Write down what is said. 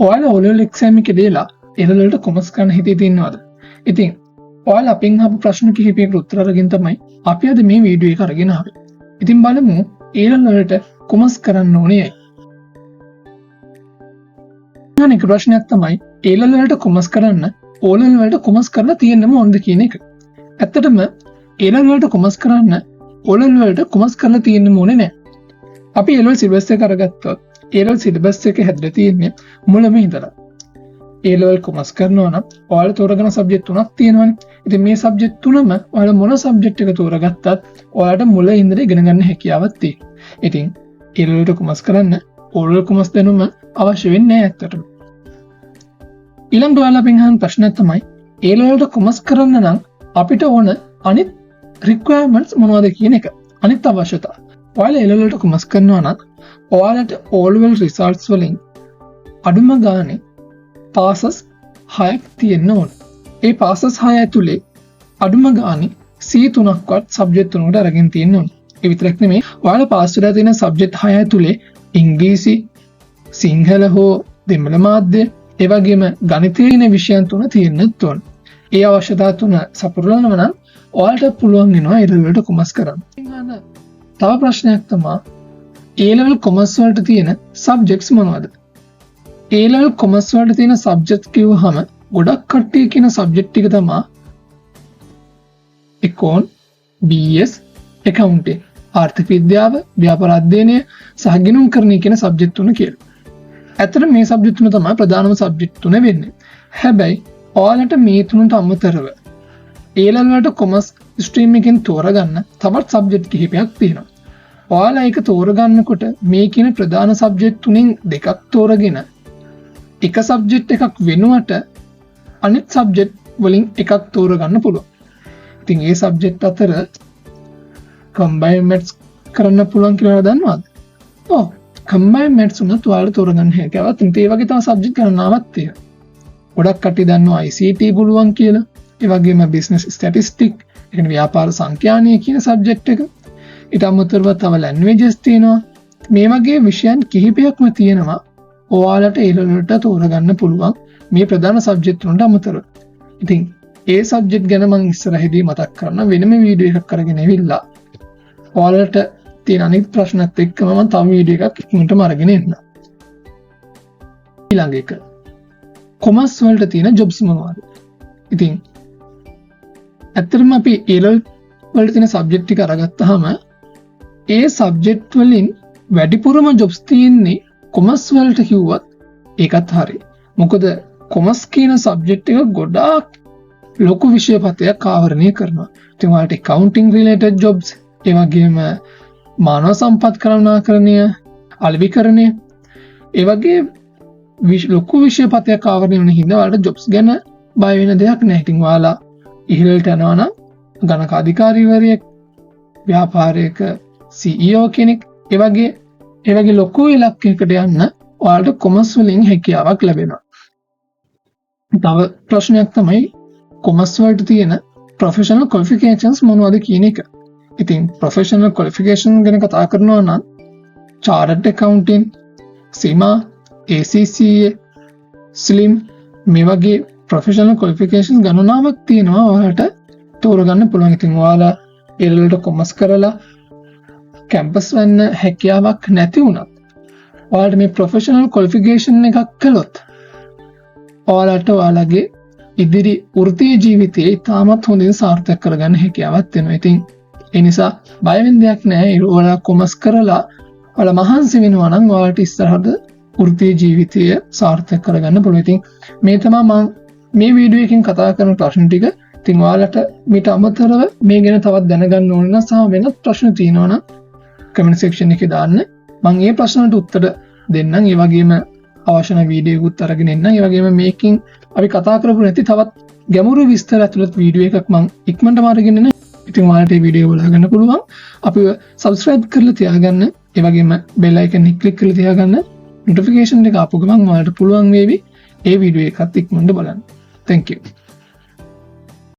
ඔයාලා O level exam එකේ දීලා A level වලට කොමර්ස් ගන්න හිතේ තියෙනවද? ඉතින් ඔයාලා අපෙන් අහපු ප්‍රශ්න කිහිපයකට උත්තර අරගෙන තමයි අපි අද මේ වීඩියෝ එක අරගෙන ආවේ. ඉතින් බලමු A level වලට කොමර්ස් කරන්න ඕනේ ඇයි? අනික ප්‍රශ්නයක් තමයි A level වලට කොමර්ස් කරන්න O level වලට කොමර්ස් කරලා තියෙන්නම ඕනද කියන එක. ඇත්තටම A level වලට කොමර්ස් කරන්න O level වලට කොමර්ස් කරලා තියෙන්නම ඕනේ නැහැ. අපි A level සිලබස් එක අරගත්තොත් A level සිලබස් එක හැදලා තියෙන්නේ මුලම ඉඳලා. A level කොමර්ස් කරනවා නම් ඔයාලා තෝරගන්න සබ්ජෙක්ට් තුනක් තියෙනවානේ. ඉතින් මේ සබ්ජෙක්ට් තුනම ඔයාලා මොන සබ්ජෙක්ට් එක තෝරගත්තත් ඔයාලට මුල ඉඳලා ඉගෙන ගන්න හැකියාවක් තියෙනවා. ඉතින් A level වලට කොමර්ස් කරන්න O level කොමර්ස් දැනුම අවශ්‍ය වෙන්නේ නැහැ ඇත්තටම. ඊළඟට ඔයාලා අපෙන් අහන ප්‍රශ්නයක් තමයි A level වලට කොමර්ස් කරන්න නම් අපිට ඕන අනිත් requirements මොනවද කියන එක. අනිත් අවශ්‍යතා. ඔයාලා A level වලට කොමර්ස් කරනවා නම් ඔයාලට O level results වලින් අඩුම ගානේ passes 6ක් තියෙන්න ඕන. ඒ passes 6 ඇතුලේ අඩුම ගානේ C3ක්වත් subject තුනකට අරගෙන තියෙන්න ඕන. ඒ විතරක් නෙමෙයි ඔයාලා පාස් වෙලා තියෙන subject 6 ඇතුලේ ඉංග්‍රීසි, සිංහල හෝ දෙමළ මාධ්‍ය, ඒ වගේම ගණිතීය විෂයන් තුන තියෙන්නත් ඕන. ඒ අවශ්‍යතා තුන සපුරලනවා නම් ඔයාලට පුළුවන් වෙනවා A level වලට කොමර්ස් කරන්න. තව ප්‍රශ්නයක් තමයි A level කොමර්ස් වලට තියෙන subjects මොනවද? A level කොමර්ස් වලට තියෙන subjects කිව්වහම ගොඩක් කට්ටිය කියන subject ටික තමයි Econ, BS, Accounting, ආර්ථික විද්‍යාව, ව්‍යාපාර අධ්‍යයනය සහ ගිණුම්කරණය කියන subject තුන කියලා. ඇත්තට මේ subject තුන තමයි ප්‍රධානම subject තුන වෙන්නේ. හැබැයි ඔයාලට මේ තුනට අමතරව A level වලට කොමර්ස් ස්ට්‍රීම් එකෙන් තෝරගන්න තවත් සබ්ජෙක්ට් කිහිපයක් තියෙනවා. ඔයාලා ඒක තෝරගන්නකොට මේ කියන ප්‍රධාන සබ්ජෙක්ට් තුනෙන් දෙකක් තෝරගෙන එක සබ්ජෙක්ට් එකක් වෙනුවට අනිත් සබ්ජෙක්ට් වලින් එකක් තෝරගන්න පුළුවන්. ඉතින් ඒ සබ්ජෙක්ට් අතර කම්බයින් මැත්ස් කරන්න පුළුවන් කියලා දන්නවද? ඔව්. කම්බයින් මැත්ස් උනත් ඔයාලා තෝරගන්න හැකියාවක් තියෙනවා. ඒ වගේ තව සබ්ජෙක්ට් ගණනාවක් තියෙනවා. ගොඩක් කට්ටිය දන්නවා ICT පුළුවන් කියලා. ඒ වගේම බිස්නස් ස්ටැටිස්ටික්, ඒ කියන්නේ ව්‍යාපාර සංඛ්‍යානීය කියන සබ්ජෙක්ට් එක. ඊට අමතරව තව ලැන්ග්වේජස් තියෙනවා. මේ වගේ විෂයන් කිහිපයක්ම තියෙනවා ඔයාලට A level වලට තෝරගන්න පුළුවන් මේ ප්‍රධාන සබ්ජෙක්ට් තුනට අමතරව. ඉතින් ඒ සබ්ජෙක්ට් ගැන මම ඉස්සරහදී මතක් කරන්න වෙනම වීඩියෝ එකක් කරගෙන ඇවිල්ලා ඔයාලට තියෙන අනිත් ප්‍රශ්නත් එක්කම මම තව වීඩියෝ එකක් ඉක්මනටම අරගෙන එන්න. ඊළඟ එක කොමර්ස් වලට තියෙන ජොබ්ස් මොනවද? ඉතින් ඇත්තටම අපි A level වලට තියෙන සබ්ජෙක්ට් ටික අරගත්තාම ඒ සබ්ජෙක්ට් වලින් වැඩිපුරම ජොබ්ස් තියෙන්නේ කොමර්ස් වලට කිව්වත් ඒකත් හරි. මොකද කොමර්ස් කියන සබ්ජෙක්ට් එක ගොඩාක් ලොකු විෂය පතයක් ආවරණය කරනවා. ඉතින් ඔයාලට accounting related jobs, ඒ වගේම මානව සම්පත් කළමනාකරණය, අලෙවිකරණය, ඒ වගේ ලොකු විෂය පතයක් ආවරණය වෙන හින්දා ඔයාලට jobs ගැන බය වෙන දෙයක් නැහැ. ඉතින් ඔයාලා ඉහළට යනවා නම් ගණක අධිකාරීවරයෙක්, ව්‍යාපාරයක CEO කෙනෙක්, ඒ වගේ ලොකු ඉලක්කයකට යන්න ඔයාලට කොමර්ස් වලින් හැකියාවක් ලැබෙනවා. තව ප්‍රශ්නයක් තමයි කොමර්ස් වලට තියෙන ප්‍රොෆෙෂනල් ක්වොලිෆිකේෂන්ස් මොනවද කියන එක. ඉතින් ප්‍රොෆෙෂනල් ක්වොලිෆිකේෂන් ගැන කතා කරනවා නම් chartered accountant, CIMA, ACCA, SLIM මේ වගේ ප්‍රොෆෙෂනල් ක්වොලිෆිකේෂන් ගණනාවක් තියෙනවා ඔයාලට තෝරගන්න පුළුවන්. ඉතින් ඔයාලා A level වලට කොමර්ස් කරලා කැම්පස් වෙන්න හැකියාවක් නැති වුණත් ඔයාලට මේ ප්‍රොෆෙෂනල් ක්වොලිෆිකේෂන් එකක් කළොත් ඔයාලට ඔයාලගේ ඉදිරි වෘත්තීය ජීවිතයේ ඉතාමත් හොඳින් සාර්ථක කරගන්න හැකියාවක් තියෙනවා. ඉතින් ඒ නිසා බය වෙන්න දෙයක් නැහැ. ඔයාලා කොමර්ස් කරලා ඔයාලා මහන්සි වෙනවා නම් ඔයාලට ඉස්සරහට වෘත්තීය ජීවිතය සාර්ථක කරගන්න පුළුවන්. ඉතින් මේ තමයි මම මේ වීඩියෝ එකෙන් කතා කරන ප්‍රශ්න ටික. ඉතින් ඔයාලට මීට අමතරව මේ ගැන තවත් දැනගන්න ඕන නම් සහ වෙනත් ප්‍රශ්න තියෙනවා නම් කමෙන්ට් සෙක්ෂන් එකේ දාන්න. මම මේ ප්‍රශ්නවලට උත්තර දෙන්නම්. ඒ වගේම අවශ්‍ය නැ වීඩියෝ එකක් අරගෙන එන්නම්. ඒ වගේම මේකෙන් අපි කතා කරපු නැති තවත් ගැඹුරු විස්තර ඇතුළත් වීඩියෝ එකක් මම ඉක්මනටම අරගෙන එන්න. ඉතින් ඔයාලට මේ වීඩියෝ බලලා ගන්න පුළුවන්. අපිව subscribe කරලා තියාගන්න. ඒ වගේම bell icon එක click කරලා තියාගන්න. notification එක ආපු ගමන් ඔයාලට පුළුවන් වේවි මේ වීඩියෝ එකත් ඉක්මනට බලන්න. Thank you.